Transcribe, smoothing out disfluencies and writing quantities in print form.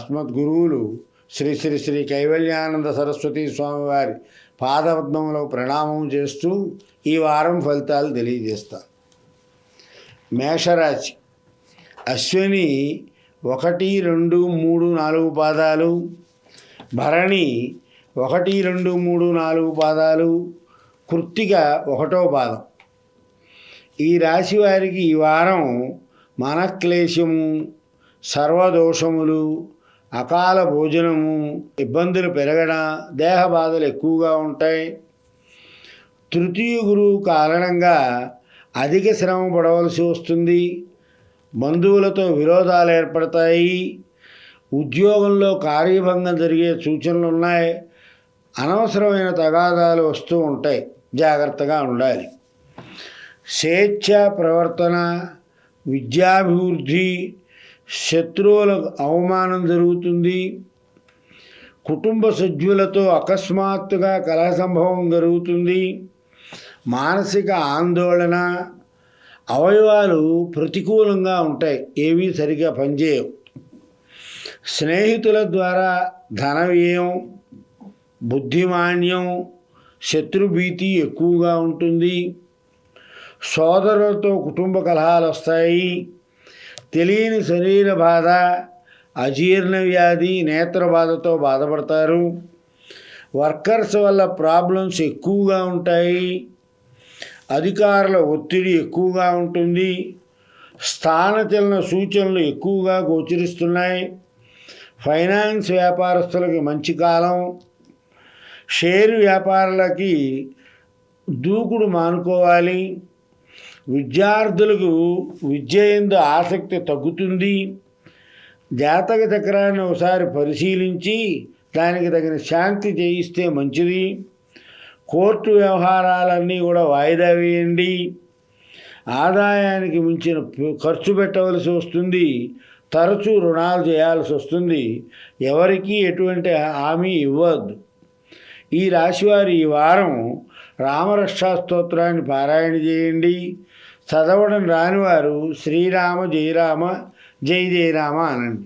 అస్మద్గురువులు శ్రీ శ్రీ శ్రీ కైవల్యానంద సరస్వతి స్వామివారి పాదపద్మంలో ప్రణామం చేస్తూ ఈ వారం ఫలితాలు తెలియజేస్తాను. మేషరాశి అశ్విని 1, 2, 3, 4 పాదాలు, భరణి 1, 2, 3, 4 పాదాలు, కృత్తిక 1వ పాదం. ఈ రాశి వారికి ఈ వారం మనక్లేశము, సర్వదోషములు, అకాల భోజనము, ఇబ్బందులు పెరగడం, దేహ బాధలు ఎక్కువగా ఉంటాయి. తృతీయ గురువు కారణంగా అధిక శ్రమ పడవలసి వస్తుంది. బంధువులతో విరోధాలు ఏర్పడతాయి. ఉద్యోగంలో కార్యభంగం జరిగే సూచనలు ఉన్నాయి. అనవసరమైన తగాదాలు వస్తూ ఉంటాయి, జాగ్రత్తగా ఉండాలి. స్వేచ్ఛ ప్రవర్తన, విద్యాభివృద్ధి, శత్రువులకు అవమానం జరుగుతుంది. కుటుంబ సభ్యులతో అకస్మాత్తుగా కలహ సంభవం జరుగుతుంది. మానసిక ఆందోళన, అవయవాలు ప్రతికూలంగా ఉంటాయి, ఏవీ సరిగా పనిచేయవు. స్నేహితుల ద్వారా ధన వ్యయం, బుద్ధిమాన్యం, శత్రుభీతి ఎక్కువగా ఉంటుంది. సోదరులతో కుటుంబ కలహాలు వస్తాయి. తెలియని శరీర బాధ, అజీర్ణ వ్యాధి, నేత్ర బాధతో బాధపడతారు. వర్కర్స్ వల్ల ప్రాబ్లమ్స్ ఎక్కువగా ఉంటాయి. అధికారుల ఒత్తిడి ఎక్కువగా ఉంటుంది. స్థానచలన సూచనలు ఎక్కువగా గోచరిస్తున్నాయి. ఫైనాన్స్ వ్యాపారస్తులకి మంచి కాలం. షేరు వ్యాపారులకి దూకుడు మానుకోవాలి. విద్యార్థులకు విద్య యందు ఆసక్తి తగ్గుతుంది. జాతక చక్రాన్ని ఒకసారి పరిశీలించి దానికి తగిన శాంతి చేయిస్తే మంచిది. కోర్టు వ్యవహారాలన్నీ కూడా వాయిదా వేయండి. ఆదాయానికి మించిన ఖర్చు పెట్టవలసి వస్తుంది. తరచూ రుణాలు చేయాల్సి వస్తుంది. ఎవరికీ ఎటువంటి హామీ ఇవ్వద్దు. ఈ రాశివారి ఈ వారం రామరక్షా స్తోత్రాన్ని పారాయణ చేయండి. చదవడం రానివారు శ్రీరామ జయ రామ జయ జయ రామ అనండి.